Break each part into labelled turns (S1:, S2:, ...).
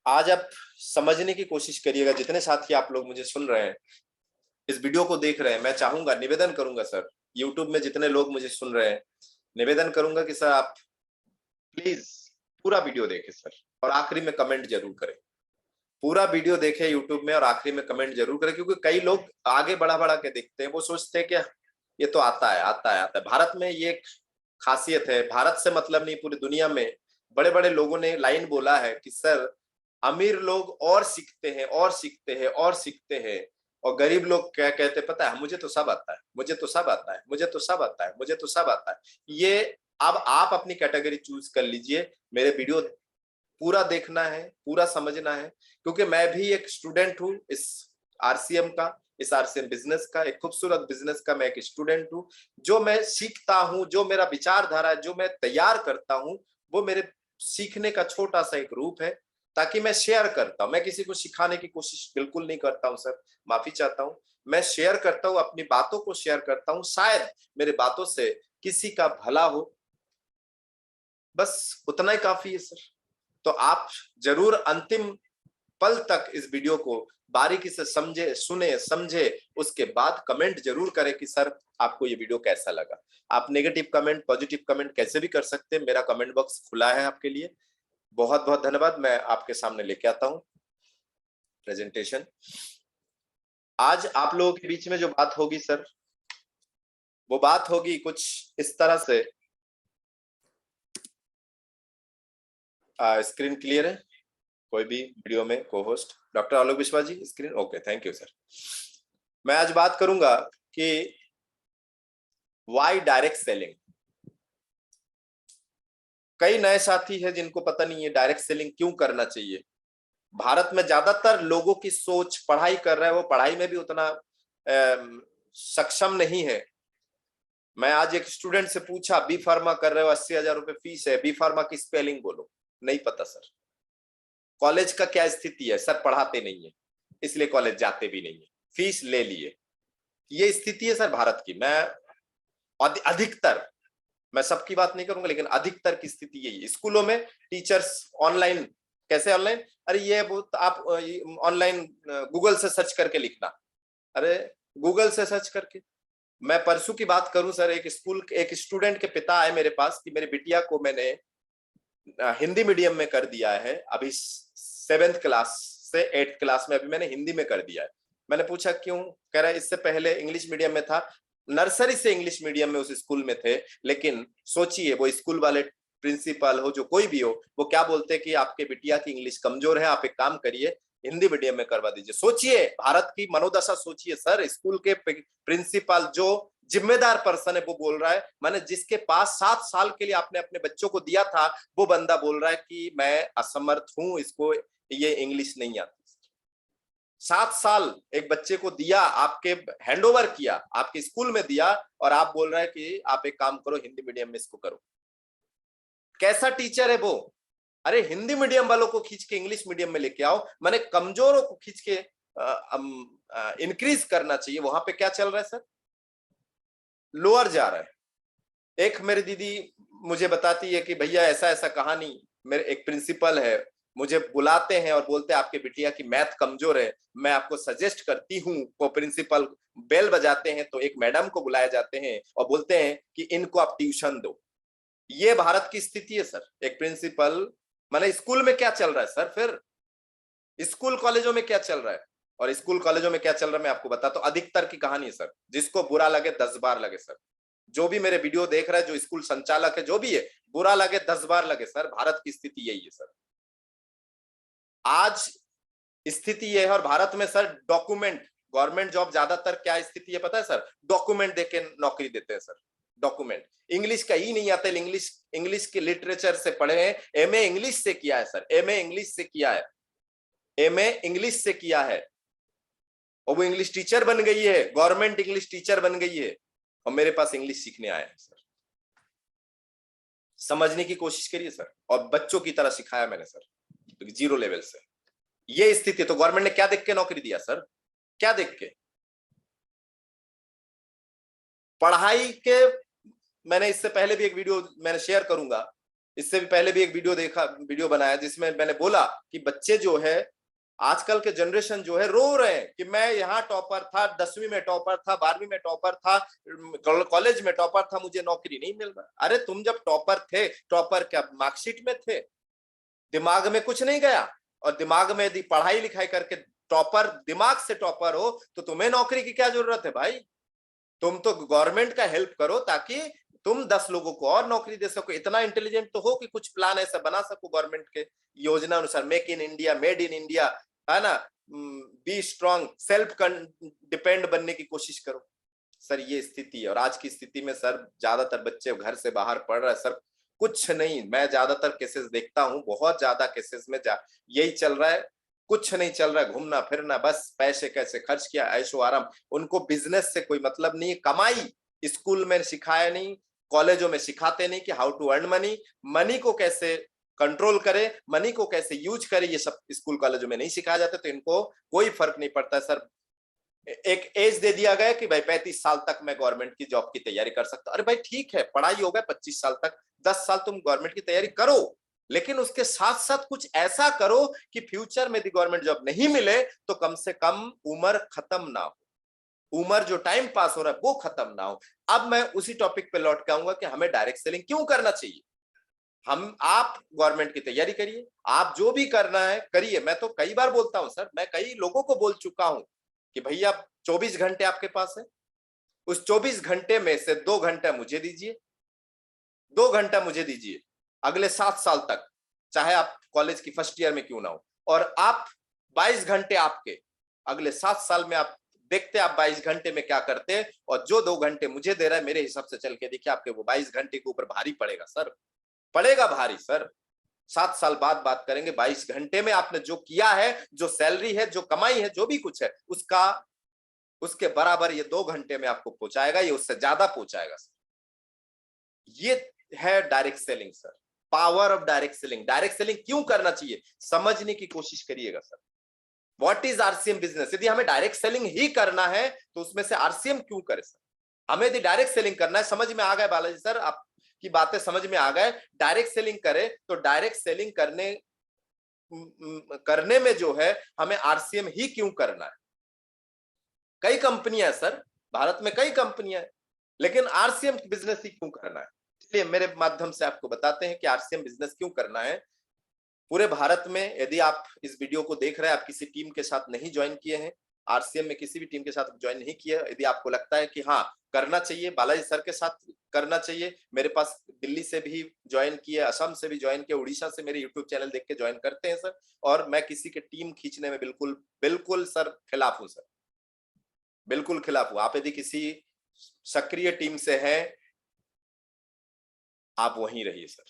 S1: आज आप समझने की कोशिश करिएगा। जितने साथी आप लोग मुझे सुन रहे हैं, इस वीडियो को देख रहे हैं, मैं चाहूंगा, निवेदन करूंगा सर, यूट्यूब में जितने लोग मुझे सुन रहे हैं, निवेदन करूंगा कि सर आप प्लीज पूरा वीडियो देखें सर, और आखिरी में कमेंट जरूर करें। पूरा वीडियो देखें यूट्यूब में और आखिरी में कमेंट जरूर करें, क्योंकि कई लोग आगे बढ़ा बढ़ा के देखते हैं, वो सोचते हैं कि ये तो आता है आता है आता है। भारत में ये एक खासियत है, भारत से मतलब नहीं, पूरी दुनिया में बड़े बड़े लोगों ने लाइन बोला है कि सर अमीर लोग और सीखते हैं और सीखते हैं और सीखते हैं, और गरीब लोग क्या कहते हैं पता है? मुझे तो सब आता है, मुझे तो सब आता है, मुझे तो सब आता है, मुझे तो सब आता है। ये अब आप अपनी कैटेगरी चूज कर लीजिए। मेरे वीडियो पूरा देखना है, पूरा समझना है, क्योंकि मैं भी एक स्टूडेंट हूँ इस आरसीएम का, इस आरसीएम बिजनेस का, एक खूबसूरत बिजनेस का मैं एक स्टूडेंट हूँ। जो मैं सीखता हूँ, जो मेरा विचारधारा है, जो मैं तैयार करता हूँ, वो मेरे सीखने का छोटा सा एक रूप है, ताकि मैं शेयर करता हूँ। मैं किसी को सिखाने की कोशिश बिल्कुल नहीं करता हूँ सर, माफी चाहता हूँ। मैं शेयर करता हूँ, अपनी बातों को शेयर करता हूँ, शायद मेरे बातों से किसी का भला हो, बस उतना ही काफी है सर। तो आप जरूर अंतिम पल तक इस वीडियो को बारीकी से समझे, सुने, समझे, उसके बाद कमेंट जरूर करें कि सर आपको ये वीडियो कैसा लगा। आप नेगेटिव कमेंट, पॉजिटिव कमेंट कैसे भी कर सकते हैं, मेरा कमेंट बॉक्स खुला है आपके लिए। बहुत बहुत धन्यवाद। मैं आपके सामने लेके आता हूं प्रेजेंटेशन। आज आप लोगों के बीच में जो बात होगी सर, वो बात होगी कुछ इस तरह से। स्क्रीन क्लियर है? कोई भी वीडियो में को host doctor Alok Vishwas ji, screen okay, thank you sir. मैं आज बात करूंगा कि वाई डायरेक्ट सेलिंग। कई नए साथी हैं जिनको पता नहीं है डायरेक्ट सेलिंग क्यों करना चाहिए। भारत में ज्यादातर लोगों की सोच, पढ़ाई कर रहे हैं, वो पढ़ाई में भी उतना सक्षम नहीं है। मैं आज एक स्टूडेंट से पूछा, बी फार्मा कर रहे हो, 80,000 रुपए फीस है, बी फार्मा की स्पेलिंग बोलो, नहीं पता सर। कॉलेज का क्या स्थिति है? सर पढ़ाते नहीं है, इसलिए कॉलेज जाते भी नहीं है, फीस ले लिए। ये स्थिति है सर भारत की। मैं अधिकतर, मैं सबकी बात नहीं करूंगा, लेकिन अधिकतर की स्थिति यही है। स्कूलों में टीचर्स ऑनलाइन, कैसे ऑनलाइन? अरे ये आप ऑनलाइन गूगल से सर्च करके लिखना। अरे गूगल से सर्च करके। मैं परसों की बात करूं सर, एक स्टूडेंट के पिता आए मेरे पास कि मेरी बिटिया को मैंने हिंदी मीडियम में कर दिया है, अभी 7th क्लास से 8th क्लास में अभी मैंने हिंदी में कर दिया है। मैंने पूछा क्यों? कह रहा है इससे पहले इंग्लिश मीडियम में था, नर्सरी से इंग्लिश मीडियम में उस स्कूल में थे। लेकिन सोचिए, वो स्कूल वाले प्रिंसिपल हो, जो कोई भी हो, वो क्या बोलते हैं कि आपके बिटिया की इंग्लिश कमजोर है, आप एक काम करिए हिंदी मीडियम में करवा दीजिए। सोचिए भारत की मनोदशा, सोचिए सर। स्कूल के प्रिंसिपल, जो जिम्मेदार पर्सन है, वो बोल रहा है, मैंने जिसके पास 7 साल के लिए आपने अपने बच्चों को दिया था, वो बंदा बोल रहा है कि मैं असमर्थ हूं, इसको ये इंग्लिश नहीं आती। 7 साल एक बच्चे को दिया, आपके हैंडओवर किया, आपके स्कूल में दिया, और आप बोल रहे हैं कि आप एक काम करो हिंदी मीडियम में इसको करो। कैसा टीचर है वो? अरे हिंदी मीडियम वालों को खींच के इंग्लिश मीडियम में लेके आओ, मैंने कमजोरों को खींच के इंक्रीज करना चाहिए। वहां पे क्या चल रहा है सर? लोअर जा रहा है। एक मेरी दीदी मुझे बताती है कि भैया ऐसा ऐसा कहानी, मेरे एक प्रिंसिपल है, मुझे बुलाते हैं और बोलते हैं आपके बिटिया की मैथ कमजोर है, मैं आपको सजेस्ट करती हूँ। वो प्रिंसिपल बेल बजाते हैं तो एक मैडम को बुलाए जाते हैं और बोलते हैं कि इनको आप ट्यूशन दो। ये भारत की स्थिति है सर। एक प्रिंसिपल, मतलब स्कूल में क्या चल रहा है सर? फिर स्कूल कॉलेजों में क्या चल रहा है? और स्कूल कॉलेजों में क्या चल रहा है मैं आपको बताता हूँ। अधिकतर की कहानी है सर, जिसको बुरा लगे 10 बार लगे सर। जो भी मेरे वीडियो देख रहा है, जो स्कूल संचालक है, जो भी है, बुरा लगे 10 बार लगे सर। भारत की स्थिति यही है सर। आज स्थिति यह है। और भारत में सर डॉक्यूमेंट, गवर्नमेंट जॉब ज्यादातर क्या स्थिति है पता है सर? डॉक्यूमेंट देके नौकरी देते हैं सर। डॉक्यूमेंट, इंग्लिश का ही नहीं आता। इंग्लिश के लिटरेचर से पढ़े हैं, एमए इंग्लिश से किया है सर, एमए इंग्लिश से किया है, एमए इंग्लिश से किया है, और वो इंग्लिश टीचर बन गई है, गवर्नमेंट इंग्लिश टीचर बन गई है, और मेरे पास इंग्लिश सीखने आए हैं सर। समझने की कोशिश करिए सर, और बच्चों की तरह सिखाया मैंने सर, तो 0 लेवल से। ये स्थिति है, तो गवर्नमेंट ने क्या देख के नौकरी दिया सर? क्या देख के? पढ़ाई के, मैंने इससे पहले भी एक वीडियो मैंने शेयर करूंगा, इससे भी पहले भी एक वीडियो बनाया जिसमें मैंने बोला कि बच्चे जो है आजकल के जनरेशन जो है रो रहे हैं कि मैं यहाँ टॉपर था, 10वीं में टॉपर था, 12वीं में टॉपर था, कॉलेज में टॉपर था, मुझे नौकरी नहीं मिल रहा। अरे तुम जब टॉपर थे, टॉपर क्या मार्कशीट में थे? दिमाग में कुछ नहीं गया? और दिमाग में यदि पढ़ाई लिखाई करके टॉपर, दिमाग से टॉपर हो तो तुम्हें नौकरी की क्या जरूरत है भाई? तुम तो गवर्नमेंट का हेल्प करो ताकि तुम 10 लोगों को और नौकरी दे सको। इतना इंटेलिजेंट तो हो कि कुछ प्लान ऐसा बना सको गवर्नमेंट के योजना अनुसार, make in India, made in India, है ना, बी स्ट्रांग, सेल्फ डिपेंड बनने की कोशिश करो। सर ये स्थिति है, और आज की स्थिति में सर ज्यादातर बच्चे घर से बाहर पढ़ रहे हैं सर, कुछ नहीं। मैं ज्यादातर केसेस देखता हूं, बहुत ज्यादा केसेस में यही चल रहा है, कुछ नहीं चल रहा है, घूमना फिरना, बस पैसे कैसे खर्च किया, ऐशो आराम। उनको बिजनेस से कोई मतलब नहीं है, कमाई स्कूल में सिखाया नहीं, कॉलेजों में सिखाते नहीं कि how to earn money, money को कैसे कंट्रोल करे, मनी को कैसे यूज करे, ये सब स्कूल कॉलेजों में नहीं सिखाया जाता। तो इनको कोई फर्क नहीं पड़ता सर। एक एज दे दिया गया कि भाई 35 साल तक मैं गवर्नमेंट की जॉब की तैयारी कर सकता हूं। अरे भाई ठीक है, पढ़ाई हो गया 25 साल तक, 10 साल तुम गवर्नमेंट की तैयारी करो, लेकिन उसके साथ साथ कुछ ऐसा करो कि फ्यूचर में यदि गवर्नमेंट जॉब नहीं मिले तो कम से कम उम्र खत्म ना हो, उम्र जो टाइम पास हो रहा है वो खत्म ना हो। अब मैं उसी टॉपिक पे लौट के आऊंगा कि हमें डायरेक्ट सेलिंग क्यों करना चाहिए। आप गवर्नमेंट की तैयारी करिए, आप जो भी करना है करिए। मैं तो कई बार बोलता हूं सर, मैं कई लोगों को बोल चुका हूं कि भैया 24 घंटे आपके पास है, उस 24 घंटे में से 2 घंटा मुझे दीजिए, 2 घंटा मुझे दीजिए अगले 7 साल तक, चाहे आप कॉलेज की फर्स्ट ईयर में क्यों ना हो, और आप 22 घंटे आपके अगले 7 साल में, आप देखते आप 22 घंटे में क्या करते हैं। और जो 2 घंटे मुझे दे रहा है, मेरे हिसाब से चल के देखिए आपके वो 22 घंटे के ऊपर भारी पड़ेगा सर, पड़ेगा भारी सर। 7 साल बाद बात करेंगे, 22 घंटे में आपने जो किया है, जो सैलरी है, जो कमाई है, जो भी कुछ है, उसके बराबर ये 2 घंटे में आपको पहुंचाएगा, ये उससे ज्यादा पहुंचाएगा सर। ये है direct selling sir, power of direct selling. Direct selling क्यों करना चाहिए समझने की कोशिश करिएगा sir. What is RCM business? यदि हमें डायरेक्ट सेलिंग ही करना है तो उसमें से आरसीएम क्यों करें सर? हमें यदि डायरेक्ट सेलिंग करना है, समझ में आ गए बालाजी सर, आपकी बातें समझ में आ गए, डायरेक्ट सेलिंग करें तो डायरेक्ट सेलिंग करने में जो है हमें आरसीएम ही क्यों करना है? कई कंपनियां सर, भारत में कई कंपनियां हैं, लेकिन आरसीएम बिजनेस ही क्यों करना है? इसलिए मेरे माध्यम से आपको बताते हैं कि आरसीएम बिजनेस क्यों करना है। पूरे भारत में यदि आप इस वीडियो को देख रहे हैं, आप किसी टीम के साथ नहीं ज्वाइन किए हैं, आरसीएम में किसी भी टीम के साथ ज्वाइन नहीं किया, यदि आपको लगता है कि हाँ करना चाहिए, बालाजी सर के साथ करना चाहिए, मेरे पास दिल्ली से भी ज्वाइन किए, असम से भी ज्वाइन किए, उड़ीसा से मेरे यूट्यूब चैनल देख के ज्वाइन करते हैं सर। और मैं किसी के टीम खींचने में बिल्कुल बिल्कुल सर खिलाफ हूं सर, बिल्कुल खिलाफ हूं। आप यदि किसी सक्रिय टीम से हैं, आप वहीं रहिए सर,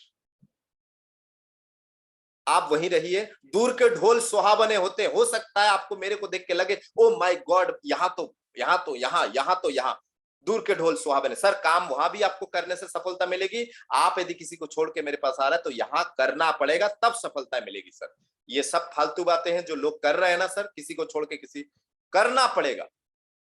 S1: आप वहीं रहिए। दूर के ढोल सुहावने होते, हो सकता है आपको मेरे को देख के लगे ओ माय गॉड, यहाँ तो यहाँ तो यहाँ, यहाँ तो यहाँ, दूर के ढोल सुहावने। सर काम वहां भी आपको करने से सफलता मिलेगी। आप यदि किसी को छोड़ के मेरे पास आ रहा है तो यहाँ करना पड़ेगा, तब सफलता मिलेगी सर। ये सब फालतू बातें हैं जो लोग कर रहे हैं ना सर, किसी को छोड़ के किसी, करना पड़ेगा।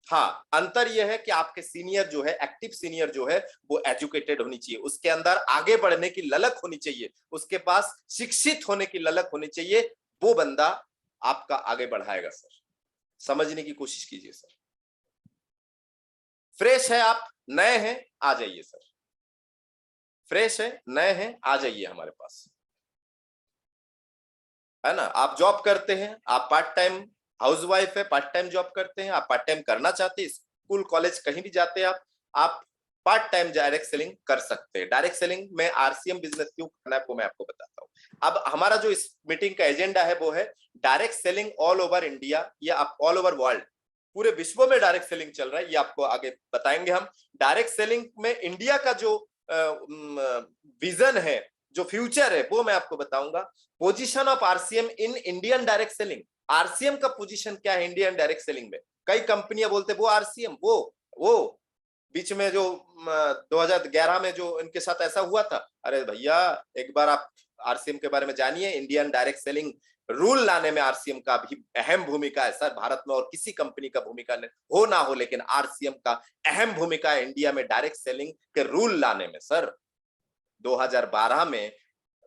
S1: हाँ, अंतर यह है कि आपके सीनियर जो है, एक्टिव सीनियर जो है, वो एजुकेटेड होनी चाहिए, उसके अंदर आगे बढ़ने की ललक होनी चाहिए, उसके पास शिक्षित होने की ललक होनी चाहिए। वो बंदा आपका आगे बढ़ाएगा सर, समझने की कोशिश कीजिए सर। फ्रेश है आप, नए हैं, आ जाइए सर, फ्रेश है, नए हैं, आ जाइए हमारे पास, है ना। आप जॉब करते हैं, आप पार्ट टाइम हाउसवाइफ है, पार्ट टाइम जॉब करते हैं, आप पार्ट टाइम करना चाहते हैं, स्कूल कॉलेज कहीं भी जाते हैं आप पार्ट टाइम डायरेक्ट सेलिंग कर सकते हैं। डायरेक्ट सेलिंग में आरसीएम बिजनेस क्यों करना है वो मैं आपको बताता हूं। अब हमारा जो इस मीटिंग का एजेंडा है वो है direct selling all over India या ऑल ओवर वर्ल्ड, पूरे विश्व में डायरेक्ट सेलिंग चल रहा है, ये आपको आगे बताएंगे हम। डायरेक्ट सेलिंग में इंडिया का जो विजन है, जो फ्यूचर है, वो मैं आपको बताऊंगा। Position of RCM in Indian direct selling, RCM का पोजीशन क्या है इंडियन डायरेक्ट सेलिंग में? कई कंपनियां बोलते वो आरसीएम, वो बीच में जो 2011 में जो इनके साथ ऐसा हुआ था, अरे भैया एक बार आप आरसीएम के बारे में जानिए। इंडियन डायरेक्ट सेलिंग रूल लाने में आरसीएम का भी अहम भूमिका है सर, भारत में और किसी कंपनी का भूमिका हो ना हो, लेकिन आरसीएम का अहम भूमिका है इंडिया में डायरेक्ट सेलिंग के रूल लाने में सर। 2012 में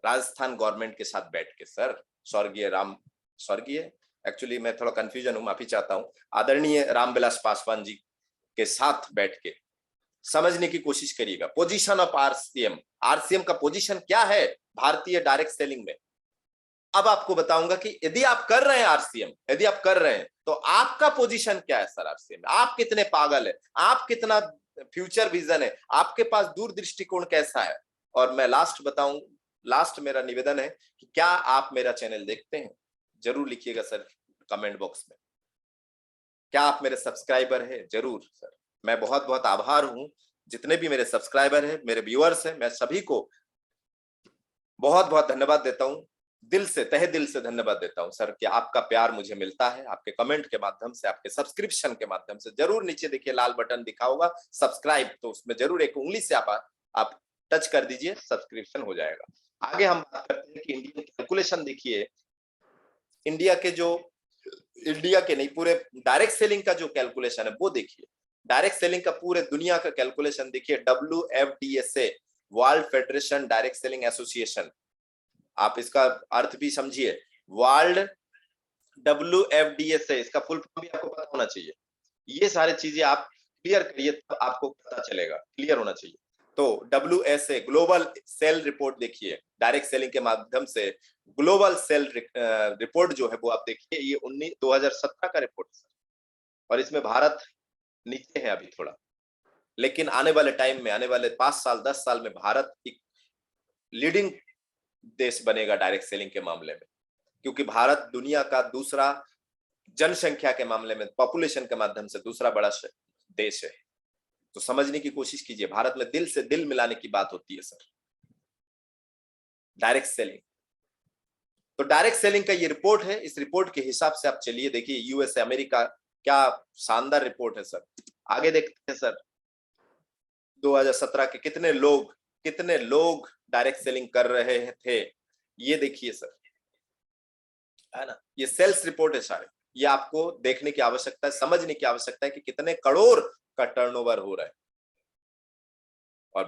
S1: राजस्थान गवर्नमेंट के साथ बैठ के सर, स्वर्गीय एक्चुअली मैं थोड़ा कंफ्यूजन हूं, माफी चाहता हूं, आदरणीय रामविलास पासवान जी के साथ बैठ के समझने की कोशिश करिएगा पोजीशन ऑफ आरसीएम। आरसीएम का पोजीशन क्या है भारतीय डायरेक्ट सेलिंग में। अब आपको बताऊंगा कि यदि आप कर रहे हैं आरसीएम, यदि आप कर रहे हैं तो आपका पोजीशन क्या है सर आरसीएम, आप कितने पागल है, आप कितना फ्यूचर विजन है, आपके पास दूर दृष्टिकोण कैसा है। और मैं लास्ट मेरा निवेदन है कि क्या आप मेरा चैनल देखते हैं, जरूर लिखिएगा सर कमेंट बॉक्स में। क्या आप मेरे सब्सक्राइबर हैं, जरूर सर। मैं बहुत बहुत आभार हूं, जितने भी मेरे सब्सक्राइबर हैं, मेरे व्यूअर्स हैं, मैं सभी को बहुत बहुत धन्यवाद देता हूं, दिल से, तहे दिल से धन्यवाद देता हूं सर कि आपका प्यार मुझे मिलता है, आपके कमेंट के माध्यम से, आपके सब्सक्रिप्शन के माध्यम से। जरूर नीचे देखिए लाल बटन दिखा होगा सब्सक्राइब, तो उसमें जरूर एक उंगली से आप टच कर दीजिए, सब्सक्रिप्शन हो जाएगा। आगे हम बात करते हैं कि इंडियन कैलकुलेशन देखिए, इंडिया के नहीं, पूरे डायरेक्ट सेलिंग का जो कैलकुलेशन है वो देखिए। डायरेक्ट सेलिंग का पूरे दुनिया का कैलकुलेशन देखिए, WFDSA, world federation direct selling association, आप इसका अर्थ भी समझिए, वर्ल्ड WFDSA, इसका फुल फॉर्म भी आपको पता होना चाहिए। ये सारी चीजें आप क्लियर करिए, तब आपको पता चलेगा, क्लियर होना चाहिए। तो WSA ग्लोबल सेल रिपोर्ट देखिए, डायरेक्ट सेलिंग के माध्यम से ग्लोबल सेल रिपोर्ट जो है वो आप देखिए, ये 2017 का रिपोर्ट है और इसमें भारत नीचे है अभी थोड़ा, लेकिन आने वाले टाइम में, आने वाले 5 साल 10 साल में भारत एक लीडिंग देश बनेगा डायरेक्ट सेलिंग के मामले में, क्योंकि भारत दुनिया का दूसरा, जनसंख्या के मामले में, पॉपुलेशन के माध्यम से दूसरा बड़ा देश है। तो समझने की कोशिश कीजिए, भारत में दिल से दिल मिलाने की बात होती है सर, डायरेक्ट सेलिंग। तो डायरेक्ट सेलिंग का ये रिपोर्ट है, इस रिपोर्ट के हिसाब से आप चलिए देखिए, यूएसए अमेरिका, क्या शानदार रिपोर्ट है सर। आगे देखते हैं सर, 2017 के कितने लोग डायरेक्ट सेलिंग कर रहे थे, ये देखिए सर, है ना, ये सेल्स रिपोर्ट है सारे, ये आपको देखने की आवश्यकता है, समझने की आवश्यकता है कि कितने करोड़ का टर्नओवर हो रहा है। और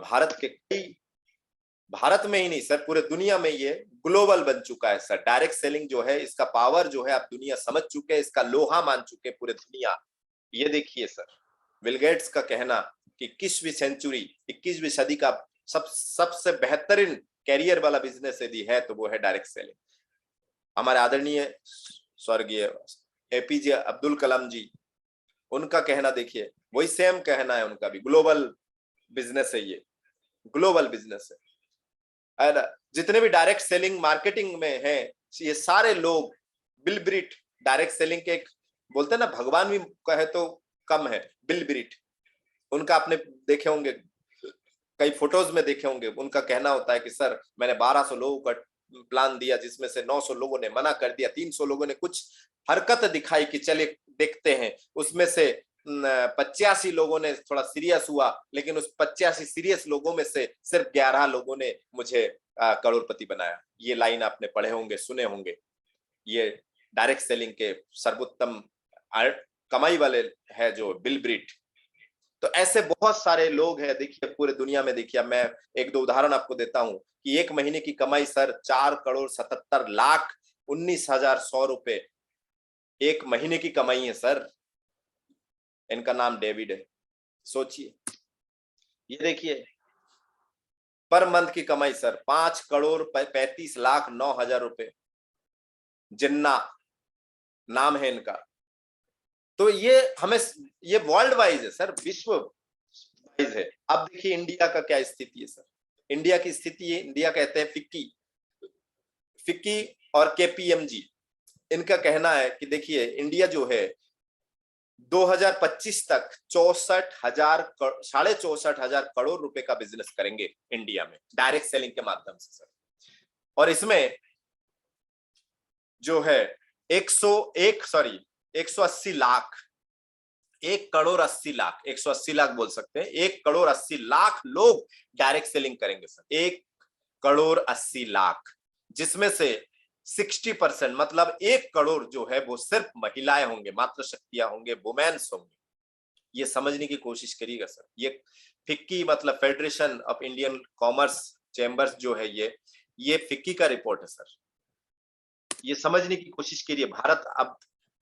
S1: भारत में ही नहीं सर, पूरे दुनिया में ये ग्लोबल बन चुका है सर। डायरेक्ट सेलिंग जो है, इसका पावर जो है आप दुनिया समझ चुके हैं, इसका लोहा मान चुके पूरे दुनिया। ये देखिए सर, बिल गेट्स का कहना कि 21वीं सेंचुरी, 21वीं सदी का सबसे बेहतरीन कैरियर वाला बिजनेस यदि है तो वो है डायरेक्ट सेलिंग। हमारे आदरणीय स्वर्गीय APJ अब्दुल कलाम जी, उनका कहना देखिए, वही सेम कहना है उनका भी, ग्लोबल बिजनेस है ये, ग्लोबल बिजनेस है ना। जितने भी डायरेक्ट सेलिंग मार्केटिंग में है, ये सारे लोग, बिल ब्रीट डायरेक्ट सेलिंग के एक बोलते हैं ना, भगवान भी कहे तो कम है, बिल ब्रीट, उनका आपने देखे होंगे, कई फोटोज में देखे होंगे, उनका कहना होता है कि सर मैंने 1200 लोगों का प्लान दिया, जिसमें से 900 लोगों ने मना कर दिया, 300 लोगों ने कुछ हरकत दिखाई कि चले देखते हैं, उसमें से 85 लोगों ने थोड़ा सीरियस हुआ, लेकिन उस 85 सीरियस लोगों में से सिर्फ 11 लोगों ने मुझे करोड़पति बनाया। ये लाइन आपने पढ़े होंगे, सुने होंगे। ये डायरेक्ट सेलिंग के सर्वोत्तम कमाई वाले है जो बिल ब्रीट। तो ऐसे बहुत सारे लोग हैं, देखिए पूरे दुनिया में। देखिए मैं एक दो उदाहरण आपको देता हूं कि एक महीने की कमाई सर 4,77,19,100 रुपए एक महीने की कमाई है सर। इनका नाम डेविड है, सोचिए। ये देखिए पर मंथ की कमाई सर 5,35,09,000 रुपए, जिन्ना नाम है इनका। तो ये वर्ल्ड वाइज है सर, विश्व वाइज है। अब देखिए इंडिया का क्या स्थिति है सर। इंडिया की स्थिति है, इंडिया कहते हैं फिक्की और KPMG, इनका कहना है कि देखिए इंडिया जो है 2025 तक 64,000 करोड़ रुपए का बिजनेस करेंगे इंडिया में डायरेक्ट सेलिंग के माध्यम से सर। और इसमें जो है 180 लाख, 1,80 लाख बोल सकते हैं, 1,80 लाख लोग डायरेक्ट सेलिंग करेंगे सर, 1,80 लाख, जिसमें से 60% मतलब 1 करोड़ जो है वो सिर्फ महिलाएं होंगे, मातृ शक्तियां होंगे, वुमेन्स होंगे। ये समझने की कोशिश करिएगा सर। ये फिक्की मतलब federation of Indian commerce chambers जो है, ये फिक्की का रिपोर्ट है सर। ये समझने की कोशिश करिए, भारत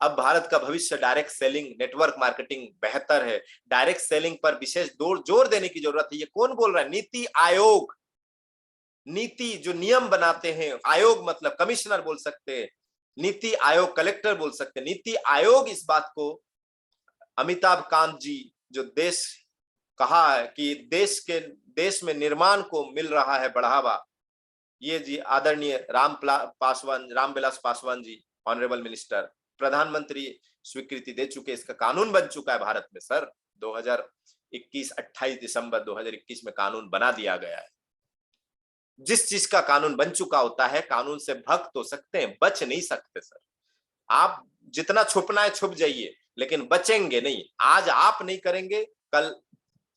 S1: अब भारत का भविष्य डायरेक्ट सेलिंग, नेटवर्क मार्केटिंग बेहतर है। डायरेक्ट सेलिंग पर विशेष जोर देने की जरूरत है। ये कौन बोल रहा है? नीति आयोग। नीति जो नियम बनाते हैं, आयोग मतलब कमिश्नर बोल सकते हैं, नीति आयोग कलेक्टर बोल सकते हैं। नीति आयोग इस बात को, अमिताभ कांत जी जो देश कहा है कि देश में निर्माण को मिल रहा है बढ़ावा, ये जी आदरणीय रामविलास पासवान जी, ऑनरेबल मिनिस्टर, प्रधानमंत्री स्वीकृति दे चुके। इसका कानून बन चुका है भारत में सर। 2021 28 दिसंबर 2021 में कानून बना दिया गया है। जिस चीज का कानून बन चुका होता है, कानून से भग तो सकते हैं, बच नहीं सकते सर। आप जितना छुपना है छुप जाइए, लेकिन बचेंगे नहीं। आज आप नहीं करेंगे, कल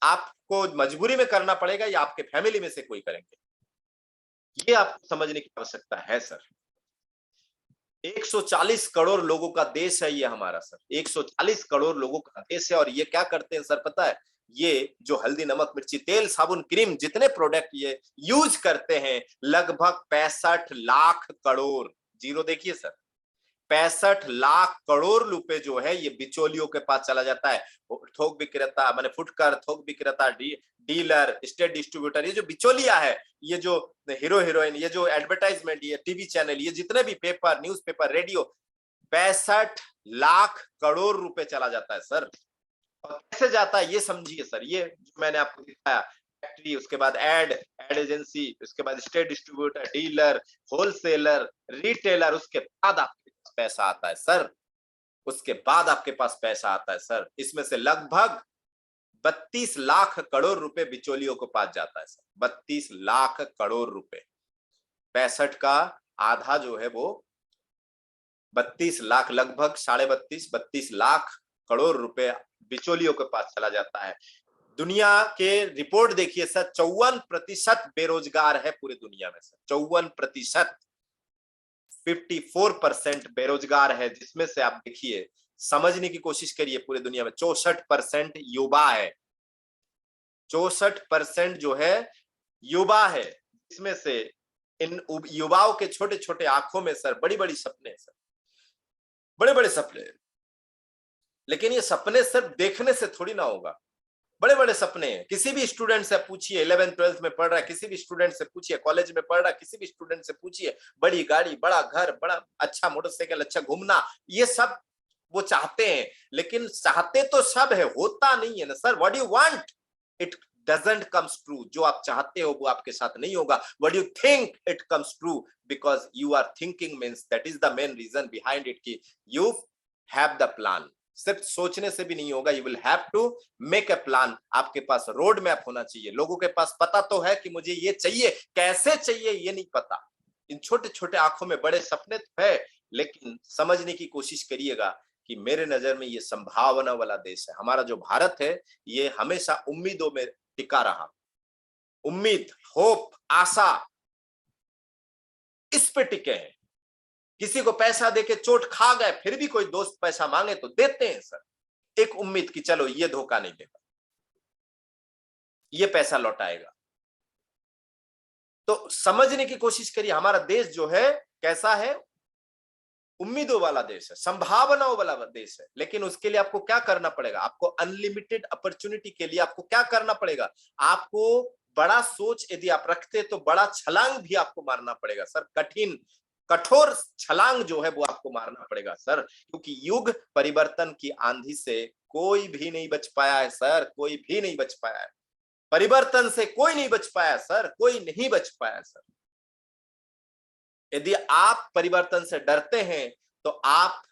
S1: आपको मजबूरी में करना पड़ेगा या आपके फैमिली में से कोई करेंगे। ये आपको समझने की आवश्यकता है सर। 140 करोड़ लोगों का देश है ये हमारा सर। 140 करोड़ लोगों का देश है। और ये क्या करते हैं सर पता है? ये जो हल्दी नमक मिर्ची तेल साबुन क्रीम जितने प्रोडक्ट ये यूज करते हैं, लगभग 65 लाख करोड़, जीरो देखिए सर, 65 लाख करोड़ रुपए जो है ये बिचौलियों के पास चला जाता है। थोक विक्रेता माने फुटकर, थोक विक्रेता, डीलर, स्टेट डिस्ट्रीब्यूटर, ये जो बिचौलिया है, ये जो हीरो हीरोइन, ये जो एडवर्टाइजमेंट, ये टीवी चैनल, ये जितने भी paper, newspaper, radio, 65 lakh crore रुपए चला जाता है सर। और कैसे जाता है ये समझिए सर। ये जो मैंने आपको दिखाया, फैक्ट्री, उसके बाद एड एजेंसी, उसके बाद state distributor, dealer, wholesaler, retailer, उसके बाद आपके पास पैसा आता है सर। उसके बाद आपके पास पैसा आता है सर। इसमें से लगभग 32 लाख करोड़ रुपए बिचौलियों को पास जाता है सर। 32 लाख करोड़ रुपए, 65 का आधा जो है वो 32 लाख, लगभग 32.5 लाख करोड़ रुपए बिचौलियों के पास चला जाता है। दुनिया के रिपोर्ट देखिए सर, 54% बेरोजगार है पूरी दुनिया में सर। 54%, 54% बेरोजगार है, जिसमें से आप देखिए, समझने की कोशिश करिए, पूरी दुनिया में 64% युवा है। 64% जो है युवा है, इसमें से इन युवाओं के छोटे छोटे आंखों में सर बड़ी बड़ी सपने सर, बड़े बड़े सपने। लेकिन ये सपने सिर्फ देखने से थोड़ी ना होगा, बड़े बड़े सपने हैं। किसी भी स्टूडेंट से पूछिए, 11th 12th में पढ़ रहा है, किसी भी स्टूडेंट से पूछिए, कॉलेज में पढ़ रहा है, किसी भी स्टूडेंट से पूछिए, बड़ी गाड़ी, बड़ा घर, बड़ा अच्छा मोटरसाइकिल, अच्छा घूमना, ये सब वो चाहते हैं। लेकिन चाहते तो सब है, होता नहीं है ना sir. What you want it doesn't comes true. जो आप चाहते हो वो आपके साथ नहीं होगा। What you think it comes true, because you are thinking means that is the main reason behind it कि यू हैव द प्लान। सिर्फ सोचने से भी नहीं होगा, you will have to make a plan. आपके पास रोड मैप होना चाहिए। लोगों के पास पता तो है कि मुझे ये चाहिए, कैसे चाहिए ये नहीं पता। इन छोटे छोटे आंखों में बड़े सपने तो है, लेकिन समझने की कोशिश करिएगा कि मेरे नजर में ये संभावना वाला देश है। हमारा जो भारत है ये हमेशा उम्मीदों में टिका रहा। उम्मीद, होप, आशा, इस पे टिके हैं। किसी को पैसा देके चोट खा गए, फिर भी कोई दोस्त पैसा मांगे तो देते हैं सर। एक उम्मीद की चलो ये धोखा नहीं देगा, ये पैसा लौटाएगा। तो समझने की कोशिश करिए, हमारा देश जो है कैसा है? उम्मीदों वाला देश है, संभावनाओं वाला देश है। लेकिन उसके लिए आपको क्या करना पड़ेगा? आपको अनलिमिटेड अपॉर्चुनिटी के लिए आपको क्या करना पड़ेगा? आपको बड़ा सोच यदि आप रखते तो बड़ा छलांग भी आपको मारना पड़ेगा सर। कठिन कठोर छलांग जो है वो आपको मारना पड़ेगा सर, क्योंकि युग परिवर्तन की आंधी से कोई भी नहीं बच पाया है सर। कोई भी नहीं बच पाया है परिवर्तन से, कोई नहीं बच पाया सर, कोई नहीं बच पाया सर। यदि आप परिवर्तन से डरते हैं तो आप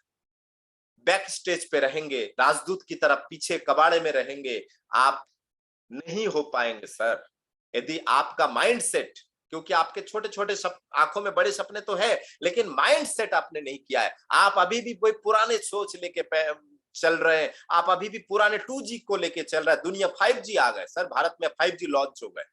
S1: बैक स्टेज पे रहेंगे, राजदूत की तरह पीछे कबाड़े में रहेंगे, आप नहीं हो पाएंगे सर। यदि आपका माइंडसेट, क्योंकि आपके छोटे छोटे आंखों में बड़े सपने तो है, लेकिन माइंडसेट आपने नहीं किया है। आप अभी भी कोई पुराने सोच लेके चल रहे हैं। आप अभी भी पुराने 2G को लेके चल रहे हैं। दुनिया 5G आ गए सर, भारत में 5G लॉन्च हो गए,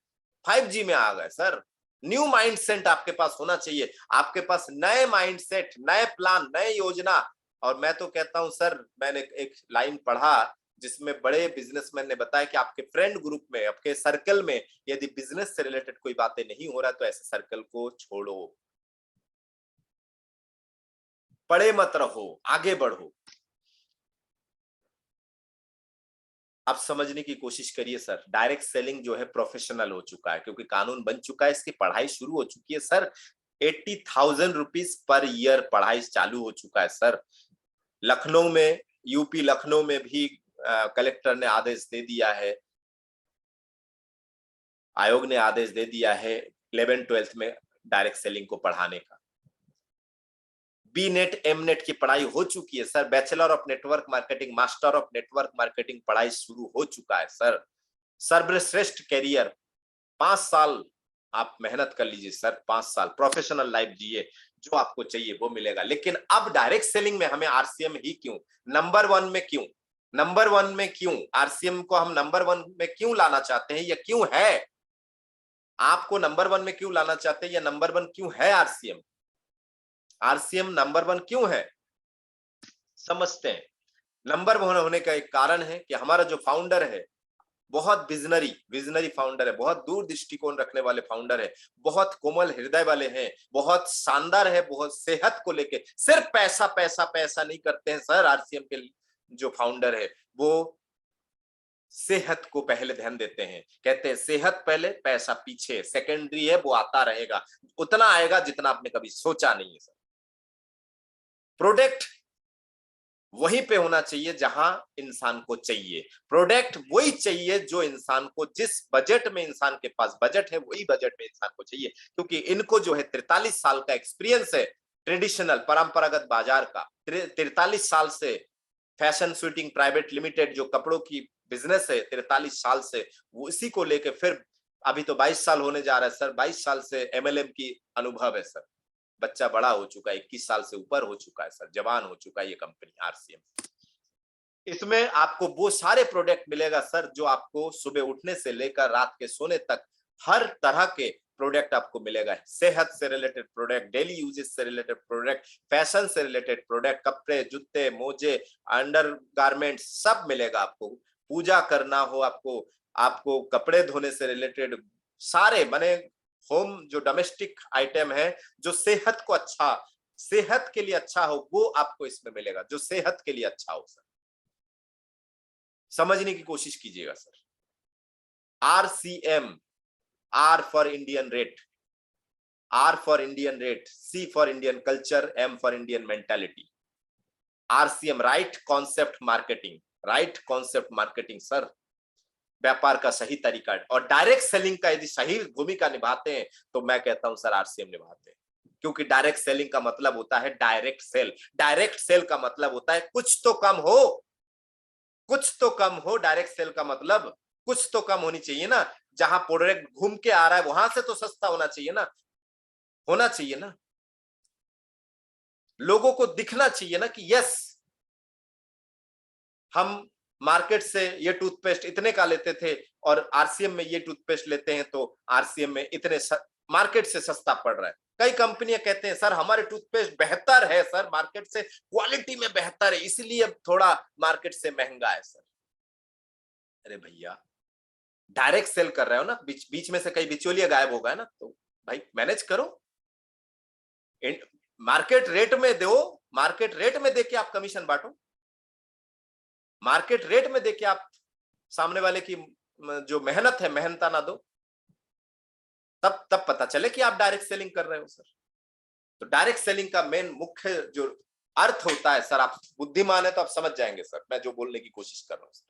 S1: 5G में आ गए सर। न्यू माइंडसेट आपके पास होना चाहिए। आपके पास नए माइंडसेट, नए प्लान, नए योजना। और मैं तो कहता हूं सर, मैंने एक लाइन पढ़ा जिसमें बड़े बिजनेसमैन ने बताया कि आपके फ्रेंड ग्रुप में, आपके सर्कल में यदि बिजनेस से रिलेटेड कोई बातें नहीं हो रहा तो ऐसे सर्कल को छोड़ो, पड़े मत रहो, आगे बढ़ो। आप समझने की कोशिश करिए सर, डायरेक्ट सेलिंग जो है प्रोफेशनल हो चुका है, क्योंकि कानून बन चुका है, इसकी पढ़ाई शुरू हो चुकी है सर। 80,000 रुपीज पर ईयर पढ़ाई चालू हो चुका है सर। लखनऊ में, यूपी लखनऊ में भी कलेक्टर ने आदेश दे दिया है, आयोग ने आदेश दे दिया है 11th-12th में डायरेक्ट सेलिंग को पढ़ाने का। बी नेट, एम नेट की पढ़ाई हो चुकी है sir. Bachelor of network marketing, master of network marketing पढ़ाई शुरू हो चुका है सर। सर्वश्रेष्ठ कैरियर, 5 साल आप मेहनत कर लीजिए सर, 5 साल प्रोफेशनल लाइफ जिए, जो आपको चाहिए वो मिलेगा। लेकिन अब डायरेक्ट सेलिंग में हमें आरसीएम ही क्यों, नंबर 1 में क्यों, नंबर 1 में क्यों, आरसीएम को हम नंबर 1 में क्यों लाना चाहते हैं, या क्यों है, आपको नंबर 1 में क्यों लाना चाहते हैं, या नंबर 1 क्यों है आरसीएम, आरसीएम नंबर 1 क्यों है, समझते हैं। नंबर 1 होने का एक कारण है कि हमारा जो फाउंडर है बहुत विजनरी फाउंडर है, बहुत दूर दृष्टिकोण रखने वाले फाउंडर है, बहुत कोमल हृदय वाले हैं, बहुत शानदार है, बहुत सेहत को लेके सिर्फ पैसा पैसा पैसा नहीं करते हैं सर। आरसीएम के जो फाउंडर है वो सेहत को पहले ध्यान देते हैं, कहते हैं सेहत पहले पैसा पीछे, सेकेंडरी है, वो आता रहेगा, उतना आएगा जितना आपने कभी सोचा नहीं है सर। प्रोडक्ट वहीं पे होना चाहिए जहां इंसान को चाहिए, प्रोडक्ट वही चाहिए जो इंसान को, जिस बजट में इंसान के पास बजट है वही बजट में इंसान को चाहिए। क्योंकि इनको जो है 43 साल का एक्सपीरियंस है ट्रेडिशनल परंपरागत बाजार का, 43 साल से फैशन शूटिंग प्राइवेट लिमिटेड जो कपड़ों की बिजनेस है 43 साल से, वो इसी को लेके फिर अभी तो 22 साल होने जा रहा है सर, 22 साल से एमएलएम की अनुभव है सर। बच्चा बड़ा हो चुका है, 21 साल से ऊपर हो चुका है सर, जवान हो चुका है ये कंपनी आरसीएम। इसमें आपको वो सारे प्रोडक्ट मिलेगा सर जो आपको सुबह उठने से लेकर रात के सोने तक हर तरह के प्रोडक्ट आपको मिलेगा। सेहत से रिलेटेड प्रोडक्ट, डेली यूजेस से रिलेटेड प्रोडक्ट, फैशन से रिलेटेड प्रोडक्ट, कपड़े, जूते, मोजे, अंडर गारमेंट सब मिलेगा आपको। पूजा करना हो आपको, आपको कपड़े धोने से रिलेटेड सारे माने होम जो डोमेस्टिक आइटम है जो सेहत को अच्छा, सेहत के लिए अच्छा हो, वो आपको इसमें मिलेगा, जो सेहत के लिए अच्छा हो सर। समझने की कोशिश कीजिएगा sir. RCM, R for Indian rate, R for Indian rate, C for Indian culture, M for Indian mentality. RCM, right concept marketing, right concept marketing sir, व्यापार का सही तरीका। और डायरेक्ट सेलिंग का यदि सही भूमिका निभाते हैं तो मैं कहता हूं सर आरसीएम निभाते हैं। क्योंकि डायरेक्ट सेलिंग का मतलब होता है डायरेक्ट सेल, डायरेक्ट सेल का मतलब होता है कुछ तो कम हो, कुछ तो कम हो। डायरेक्ट सेल का मतलब कुछ तो कम होनी चाहिए ना, जहां प्रोडक्ट घूम के आ रहा है वहां से तो सस्ता होना चाहिए ना, होना चाहिए ना, लोगों को दिखना चाहिए ना कि यस हम मार्केट से ये टूथपेस्ट इतने का लेते थे और आरसीएम में ये टूथपेस्ट लेते हैं तो आरसीएम में इतने मार्केट से सस्ता पड़ रहा है। कई कंपनियां कहते हैं सर हमारे टूथपेस्ट बेहतर है सर, मार्केट से क्वालिटी में बेहतर है, इसलिए थोड़ा मार्केट से महंगा है सर। अरे भैया डायरेक्ट सेल कर रहे हो ना, बीच में से कई बिचौलिया गायब हो गए ना, तो भाई मैनेज करो, मार्केट रेट में दो, मार्केट रेट में देके आप कमीशन बांटो, मार्केट रेट में देके आप सामने वाले की जो मेहनत है मेहनता ना दो, तब पता चले कि आप डायरेक्ट सेलिंग कर रहे हो सर। तो डायरेक्ट सेलिंग का मेन मुख्य जो अर्थ होता है सर, आप बुद्धिमान है तो आप समझ जाएंगे सर मैं जो बोलने की कोशिश कर रहा हूं सर।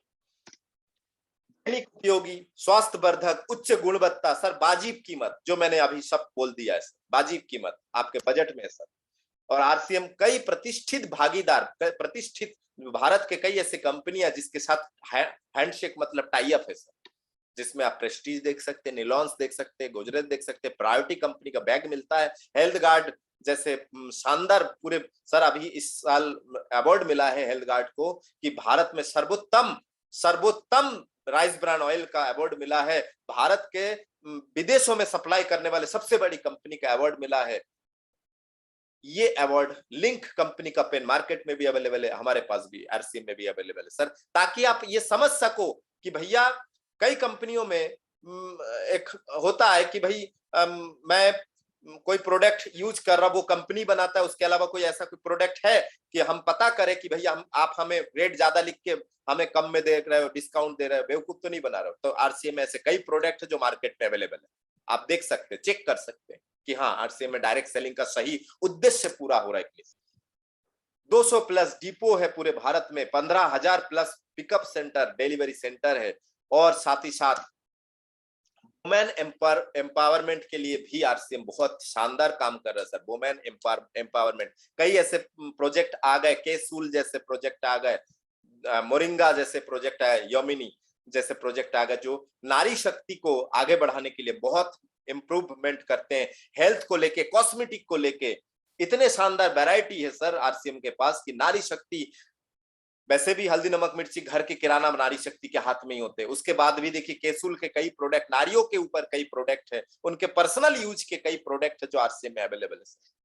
S1: उपयोगी, स्वास्थ्यवर्धक, उच्च गुणवत्ता सर, वाजिब कीमत, जो मैंने अभी सब बोल दिया है सर, वाजिब कीमत आपके बजट में है सर। और आरसीएम कई प्रतिष्ठित भागीदार, प्रतिष्ठित भारत के कई ऐसे कंपनियां जिसके साथ हैंडशेक मतलब टाई अप है सर, जिसमें आप प्रेस्टीज देख सकते हैं, निलॉन्स देख सकते हैं, गोदरेज देख सकते हैं, प्रायोरिटी कंपनी का बैग मिलता है, हेल्थ गार्ड जैसे शानदार पूरे सर, अभी इस साल अवार्ड मिला है हेल्थ गार्ड को कि भारत में सर्वोत्तम सर्वोत्तम राइस ब्रांड ऑयल का अवार्ड मिला है, भारत के विदेशों में सप्लाई करने वाले सबसे बड़ी कंपनी का अवार्ड मिला है। ये अवार्ड लिंक कंपनी का पेन मार्केट में भी अवेलेबल है, हमारे पास भी आरसीएम में भी अवेलेबल है सर, ताकि आप ये समझ सको कि भैया कई कंपनियों में एक होता है कि भाई मैं कोई प्रोडक्ट यूज कर रहा, वो कंपनी बनाता है, उसके अलावा कोई ऐसा कोई प्रोडक्ट है कि हम पता करें कि भैया आप हमें रेट ज्यादा लिख के हमें कम में दे रहे हो, डिस्काउंट दे रहे हो, बेवकूफ तो नहीं बना रहे हो। तो आरसीएम में ऐसे कई प्रोडक्ट है जो मार्केट में अवेलेबल है, आप देख सकते हैं, चेक कर सकते हैं कि हाँ आरसीएम में डायरेक्ट सेलिंग का सही उद्देश्य पूरा हो रहा है। 200 प्लस डिपो है पूरे भारत में, 15,000 plus pickup centre, delivery centre है, और साथ ही साथ वुमेन एम्पावरमेंट के लिए भी आरसीएम बहुत शानदार काम कर रहा है सर। वुमेन एम्पावरमेंट, कई ऐसे प्रोजेक्ट आ गए, केसूल जैसे प्रोजेक्ट आ गए, मोरिंगा जैसे प्रोजेक्ट आए, योमिनी जैसे प्रोजेक्ट आ गए, जो नारी शक्ति को आगे बढ़ाने के लिए बहुत इंप्रूवमेंट करते हैं। हेल्थ को लेके, कॉस्मेटिक को लेके इतने शानदार वैरायटी है सर आरसीएम के पास कि नारी शक्ति, वैसे भी हल्दी नमक मिर्ची घर के किराना नारी शक्ति के हाथ में ही होते हैं, उसके बाद भी देखिए केसूल के कई प्रोडक्ट, नारियों के ऊपर कई प्रोडक्ट है, उनके पर्सनल यूज के कई प्रोडक्ट है जो आरसीएम में अवेलेबल है।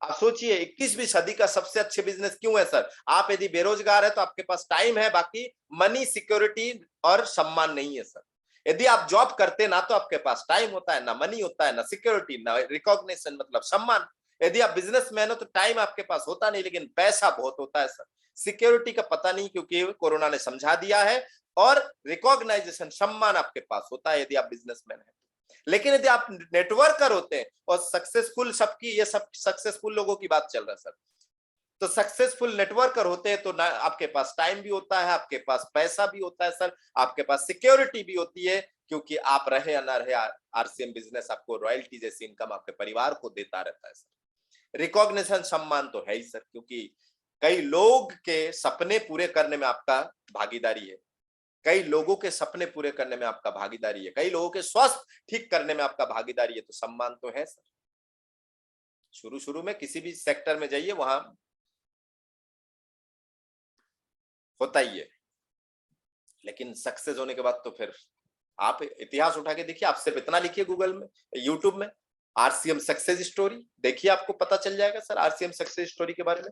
S1: आप सोचिए 21वीं सदी का सबसे अच्छे बिजनेस क्यों है सर? आप यदि बेरोजगार है तो आपके पास टाइम है, बाकी मनी, सिक्योरिटी और सम्मान नहीं है सर। यदि आप जॉब करते ना तो आपके पास टाइम होता है, ना मनी होता है, ना सिक्योरिटी, ना रिकॉग्निशन मतलब सम्मान। यदि आप बिजनेसमैन हो तो टाइम आपके पास होता नहीं, लेकिन पैसा बहुत होता है सर। सिक्योरिटी का पता नहीं क्योंकि कोरोना ने समझा दिया है, और रिकॉग्नाइजेशन, सम्मान आपके पास होता है यदि आप बिजनेसमैन है। लेकिन यदि आप नेटवर्कर होते हैं, और सक्सेसफुल, सबकी ये सब सक्सेसफुल लोगों की बात चल रहा है सर, तो सक्सेसफुल नेटवर्कर होते हैं तो ना आपके पास टाइम भी होता है, आपके पास पैसा भी होता है सर, आपके पास सिक्योरिटी भी होती है, क्योंकि आप रहे या ना रहे आरसीएम बिजनेस आपको रॉयल्टी जैसी इनकम आपके परिवार को देता रहता है सर। रिकॉग्निशन, सम्मान तो है ही सर, क्योंकि कई लोग के सपने पूरे करने में आपका भागीदारी है, कई लोगों के सपने पूरे करने में आपका भागीदारी है, कई लोगों के स्वास्थ्य ठीक करने में आपका भागीदारी है, तो सम्मान तो है सर। शुरू शुरू में किसी भी सेक्टर में जाइए, वहां होता ही है, लेकिन सक्सेस होने के बाद तो फिर आप इतिहास उठा के देखिए, आप सिर्फ इतना लिखिए गूगल में, यूट्यूब में, आरसीएम सक्सेस स्टोरी, देखिए आपको पता चल जाएगा सर आरसीएम सक्सेस स्टोरी के बारे में।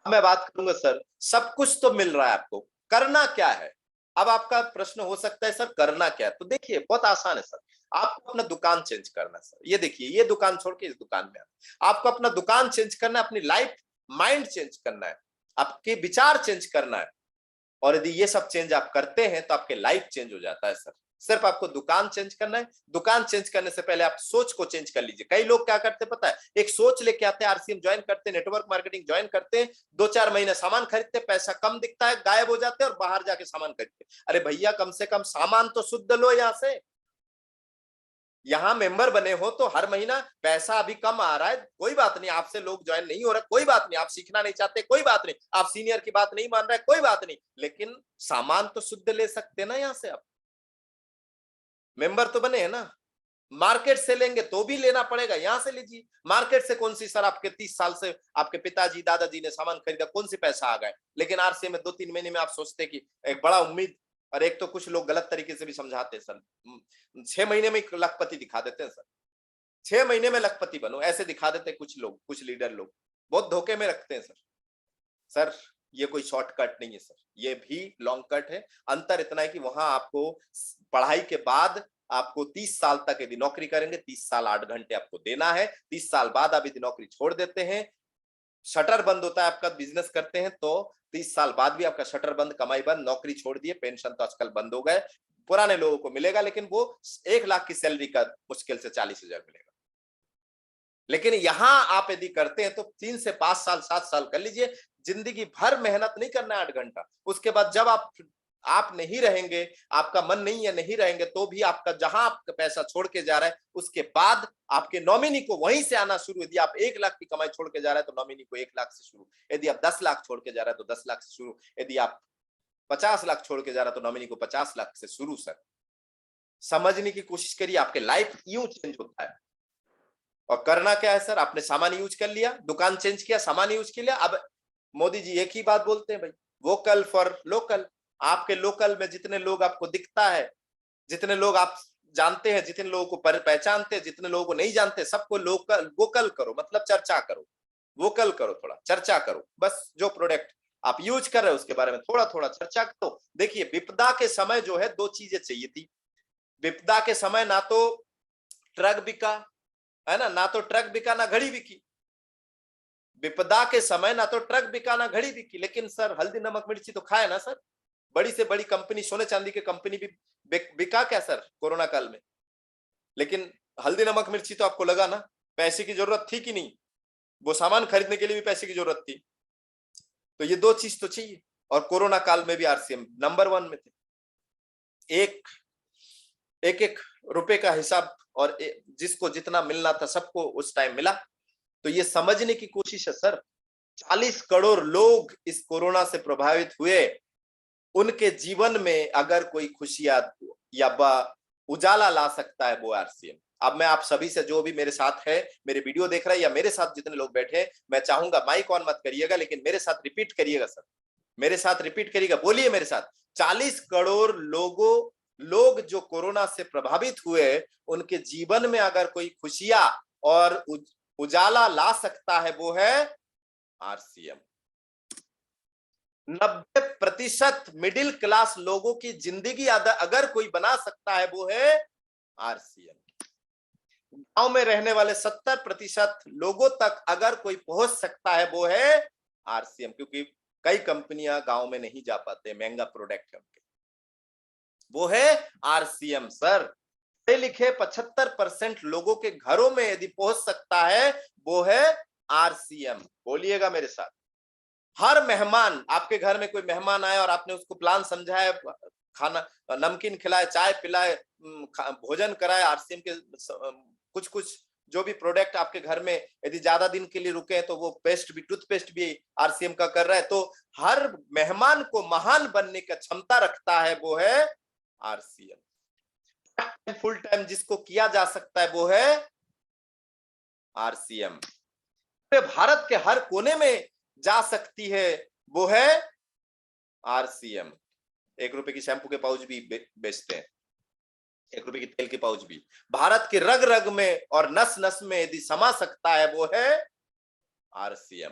S1: मैं बात करूंगा सर, सब कुछ तो मिल रहा है आपको, करना क्या है? अब आपका प्रश्न हो सकता है सर करना क्या है, तो देखिए बहुत आसान है सर। आपको अपना दुकान चेंज करना है सर, ये देखिए, ये दुकान छोड़ के इस दुकान में आपको अपना दुकान चेंज करना है, अपनी लाइफ माइंड चेंज करना है, आपके विचार चेंज करना है, और यदि ये सब चेंज आप करते हैं तो आपके लाइफ चेंज हो जाता है सर। सिर्फ आपको दुकान चेंज करना है। दुकान चेंज करने से पहले आप सोच को चेंज कर लीजिए। कई लोग क्या करते पता है, एक सोच लेके आते हैं, आरसीएम ज्वाइन करते हैं, नेटवर्क मार्केटिंग ज्वाइन करते हैं, 2-4 महीने सामान खरीदते, पैसा कम दिखता है, गायब हो जाते हैं और बाहर जाके सामान खरीदते। अरे भैया कम से कम सामान तो शुद्ध लो, यहां से, यहाँ मेंबर बने हो तो हर महीना पैसा अभी कम आ रहा है, कोई बात नहीं, आपसे लोग ज्वाइन नहीं हो रहे, कोई बात नहीं, आप सीखना नहीं चाहते, कोई बात नहीं, आप सीनियर की बात नहीं मान रहे, कोई बात नहीं, लेकिन सामान तो शुद्ध ले सकते ना यहाँ से। आप मेंबर तो बने हैं ना, मार्केट से लेंगे तो भी लेना पड़ेगा, यहां से लीजिए। मार्केट से कौन सी सर, आपके 30 साल से आपके पिताजी दादाजी ने सामान खरीदा, कौन सी पैसा आ गए, लेकिन आरसीएम में 2-3 महीने में आप सोचते कि एक बड़ा उम्मीद, और एक तो कुछ लोग गलत तरीके से भी समझाते हैं सर, 6 महीने में लखपति दिखा देते हैं सर, 6 महीने में लखपति बनो ऐसे दिखा देते हैं कुछ लोग, कुछ लीडर लोग, बहुत धोखे में रखते हैं सर। सर ये कोई शॉर्टकट नहीं है सर, ये भी लॉन्ग कट है। अंतर इतना है कि वहां आपको पढ़ाई के बाद आपको 30 साल तक यदि नौकरी करेंगे, 30 साल 8 घंटे आपको देना है, 30 साल बाद आप यदि नौकरी छोड़ देते हैं, शटर बंद होता है आपका, बिजनेस करते हैं तो 30 साल बाद भी आपका शटर बंद, कमाई बंद, नौकरी छोड़ दिए, पेंशन तो आजकल बंद हो गए, पुराने लोगों को मिलेगा, लेकिन वो 1 लाख की सैलरी का मुश्किल से 40,000 मिलेगा। लेकिन यहां आप यदि करते हैं तो 3 से 5 साल 7 साल कर लीजिए, जिंदगी भर मेहनत नहीं करना है 8 घंटा। उसके बाद जब आप नहीं रहेंगे, आपका मन नहीं है, नहीं रहेंगे, तो भी आपका जहां आपका पैसा छोड़ के जा रहा है, उसके बाद आपके नॉमिनी को वहीं से आना शुरू। यदि आप 1 लाख की कमाई छोड़ के जा रहे हैं तो नॉमिनी को 1 लाख से शुरू, यदि आप 10 लाख छोड़ के जा रहे हैं तो 10 लाख से शुरू, यदि आप 50 लाख छोड़ के जा रहे हैं तो नॉमिनी को 50 लाख से शुरू। सर समझने की कोशिश करिए, आपके लाइफ यूं चेंज होता है। और करना क्या है सर, आपने सामान यूज कर लिया, दुकान चेंज किया, सामान यूज कर लिया। अब मोदी जी एक ही बात बोलते हैं भाई, वोकल फॉर लोकल। आपके लोकल में जितने लोग आपको दिखता है, जितने लोग आप जानते हैं, जितने लोगों को पहचानते हैं, जितने लोगों को नहीं जानते, सबको लोकल वोकल करो, मतलब चर्चा करो। वोकल करो, थोड़ा चर्चा करो, बस जो प्रोडक्ट आप यूज कर रहे हो उसके बारे में थोड़ा थोड़ा चर्चा करो। देखिए विपदा के समय जो है दो चीजें चाहिए थी। विपदा के समय ना तो ट्रक बिका, है ना तो ट्रक बिका ना घड़ी बिकी। विपदा के समय ना तो ट्रक बिका ना घड़ी बिकी, लेकिन सर हल्दी नमक मिर्ची तो खाए ना सर। बड़ी से बड़ी कंपनी, सोने चांदी की कंपनी भी बिका क्या सर कोरोना काल में? लेकिन हल्दी नमक मिर्ची तो आपको लगा ना, पैसे की जरूरत थी कि नहीं? वो सामान खरीदने के लिए भी पैसे की जरूरत थी। तो ये दो चीज तो चाहिए, और कोरोना काल में भी आरसीएम नंबर 1 में थे। एक एक एक रुपए का हिसाब, और जिसको जितना मिलना था सबको उस टाइम मिला। तो ये समझने की कोशिश है सर, 40 करोड़ लोग इस कोरोना से प्रभावित हुए, उनके जीवन में अगर कोई खुशियां या उजाला ला सकता है वो आरसीएम। अब मैं आप सभी से, जो भी मेरे साथ है, मेरे वीडियो देख रहे हैं या मेरे साथ जितने लोग बैठे हैं, मैं चाहूंगा माइक ऑन मत करिएगा, लेकिन मेरे साथ रिपीट करिएगा सर, मेरे साथ रिपीट करिएगा, बोलिए मेरे साथ। 40 करोड़ लोग जो कोरोना से प्रभावित हुए, उनके जीवन में अगर कोई खुशियां और उजाला ला सकता है वो है आरसीएम। 90% मिडिल क्लास लोगों की जिंदगी अगर कोई बना सकता है वो है आरसीएम। गांव में रहने वाले 70% लोगों तक अगर कोई पहुंच सकता है वो है आरसीएम, क्योंकि कई कंपनियां गांव में नहीं जा पाते, महंगा प्रोडक्ट है उनके, वो है आरसीएम सर। पढ़े लिखे 75% लोगों के घरों में यदि पहुंच सकता है वो है आरसीएम। बोलिएगा मेरे साथ। हर मेहमान, आपके घर में कोई मेहमान आए और आपने उसको प्लान समझाया, खाना नमकीन खिलाए, चाय पिलाए, भोजन कराए, आरसीएम के कुछ कुछ जो भी प्रोडक्ट आपके घर में यदि ज्यादा दिन के लिए रुके हैं तो वो पेस्ट भी, टूथपेस्ट भी आरसीएम का कर रहा है। तो हर मेहमान को महान बनने की क्षमता रखता है वो है आरसीएम। फुल टाइम जिसको किया जा सकता है वो है आरसीएम। भारत के हर कोने में जा सकती है वो है आरसीएम। 1 रुपए की शैम्पू के पाउच भी बेचते हैं, 1 रुपए की तेल के पाउच भी। भारत के रग रग में और नस नस में यदि समा सकता है वो है आरसीएम।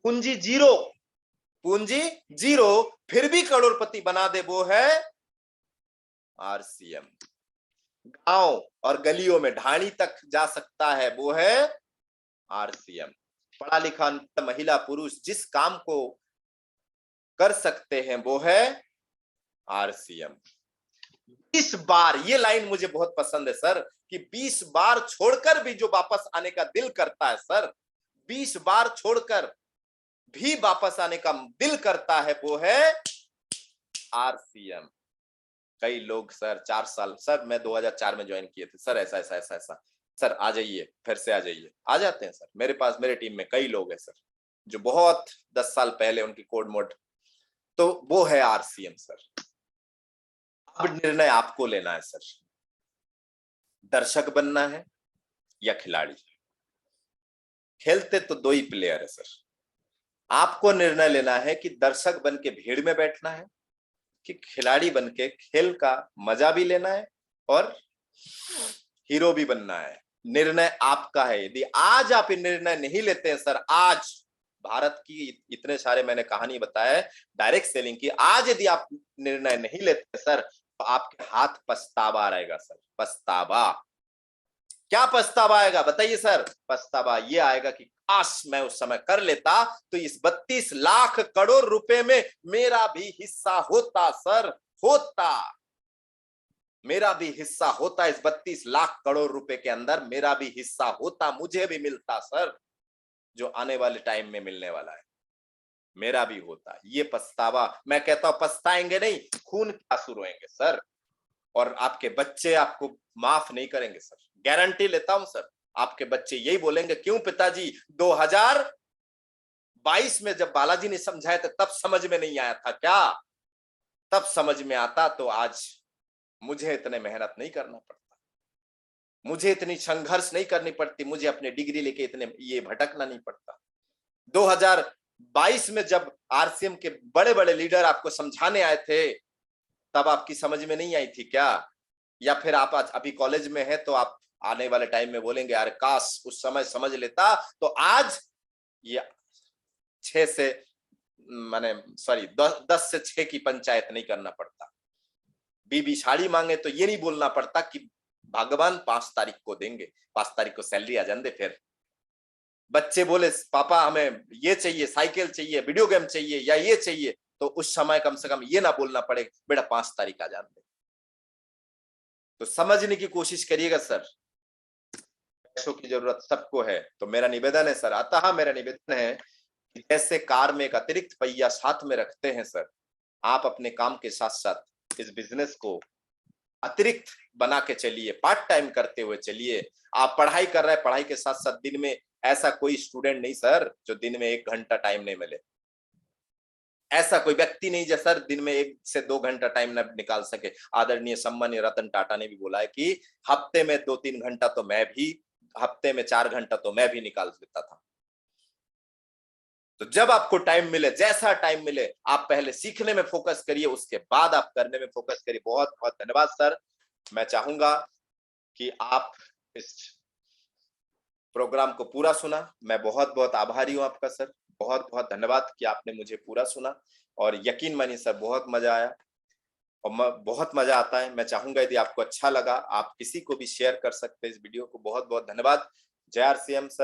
S1: पूंजी जीरो फिर भी करोड़पति बना दे वो है आरसीएम। गांव और गलियों में ढाणी तक जा सकता है वो है आरसीएम। पढ़ा लिखा महिला पुरुष जिस काम को कर सकते हैं वो है आरसीएम। 20 बार, ये लाइन मुझे बहुत पसंद है सर, कि 20 बार छोड़कर भी जो वापस आने का दिल करता है सर, 20 बार छोड़कर भी वापस आने का दिल करता है वो है आरसीएम। कई लोग सर 4 साल, सर मैं 2004 में ज्वाइन किए थे सर, ऐसा ऐसा ऐसा ऐसा, सर आ जाइए, फिर से आ जाइए, आ जाते हैं सर। मेरे पास, मेरे टीम में कई लोग हैं सर जो बहुत 10 साल पहले उनकी कोड मोड, तो वो है आरसीएम सर। अब निर्णय आपको लेना है सर, दर्शक बनना है या खिलाड़ी। खेलते तो 2 ही प्लेयर है सर, आपको निर्णय लेना है कि दर्शक बन के भीड़ में बैठना है कि खिलाड़ी बन के खेल का मजा भी लेना है और हीरो भी बनना है। निर्णय आपका है। यदि आज आप निर्णय नहीं लेते हैं सर, आज भारत की इतने सारे मैंने कहानी बताया डायरेक्ट सेलिंग की, आज यदि आप निर्णय नहीं लेते सर तो आपके हाथ पछतावा रहेगा सर, पछतावा। क्या पछतावा आएगा बताइए सर? पछतावा ये आएगा कि काश मैं उस समय कर लेता तो इस 32 लाख करोड़ रुपए में मेरा भी हिस्सा होता सर, होता, मेरा भी हिस्सा होता, इस 32 लाख करोड़ रुपए के अंदर मेरा भी हिस्सा होता, मुझे भी मिलता सर, जो आने वाले टाइम में मिलने वाला है मेरा भी होता। ये पछतावा, मैं कहता हूं पछताएंगे नहीं, खून के आंसू रोएंगे सर, और आपके बच्चे आपको माफ नहीं करेंगे सर, गारंटी लेता हूं सर। आपके बच्चे यही बोलेंगे, क्यों पिताजी 2022 में जब बालाजी ने समझाया था तब समझ में नहीं आया था क्या? तब समझ में आता तो आज मुझे इतने मेहनत नहीं करना पड़ता, मुझे इतनी संघर्ष नहीं करनी पड़ती, मुझे अपने डिग्री लेके इतने ये भटकना नहीं पड़ता। 2022 में जब आरसीएम के बड़े बड़े लीडर आपको समझाने आए थे तब आपकी समझ में नहीं आई थी क्या? या फिर आप आज अभी कॉलेज में है तो आप आने वाले टाइम में बोलेंगे यार काश उस समय समझ लेता तो आज ये 6 से माने सॉरी 10 से 6 की पंचायत नहीं करना पड़ता। बीबी साड़ी मांगे तो ये नहीं बोलना पड़ता कि भगवान 5 तारीख को देंगे, 5 तारीख को सैलरी आ जाने फिर। बच्चे बोले पापा हमें ये चाहिए, साइकिल चाहिए, वीडियो गेम चाहिए या ये चाहिए, तो उस समय कम से कम ये ना बोलना पड़े बेटा 5 तारीख आ जाने। तो समझने की कोशिश करिएगा सर, पैसों की जरूरत सबको है। तो मेरा निवेदन है सर, अतः मेरा निवेदन है कि जैसे कार में एक अतिरिक्त पहिया साथ में रखते हैं सर, आप अपने काम के साथ साथ इस बिजनेस को अतिरिक्त बना के चलिए, पार्ट टाइम करते हुए चलिए। आप पढ़ाई कर रहे हैं, पढ़ाई के साथ साथ दिन में ऐसा कोई स्टूडेंट नहीं सर जो दिन में 1 घंटा टाइम नहीं मिले, ऐसा कोई व्यक्ति नहीं जो सर दिन में 1 से 2 घंटा टाइम न निकाल सके। आदरणीय सम्मानीय रतन टाटा ने भी बोला है कि हफ्ते में 2-3 घंटा तो मैं भी, हफ्ते में 4 घंटा तो मैं भी निकाल देता था। तो जब आपको टाइम मिले, जैसा टाइम मिले, आप पहले सीखने में फोकस करिए, उसके बाद आप करने में फोकस करिए। बहुत बहुत धन्यवाद सर। मैं चाहूंगा कि आप इस प्रोग्राम को पूरा सुना। मैं बहुत बहुत आभारी हूं आपका सर, बहुत बहुत धन्यवाद कि आपने मुझे पूरा सुना। और यकीन मानिए सर बहुत मजा आया और बहुत मजा आता है। मैं चाहूंगा यदि आपको अच्छा लगा आप किसी को भी शेयर कर सकते हैं इस वीडियो को। बहुत बहुत धन्यवाद। जय आर सी एम सर।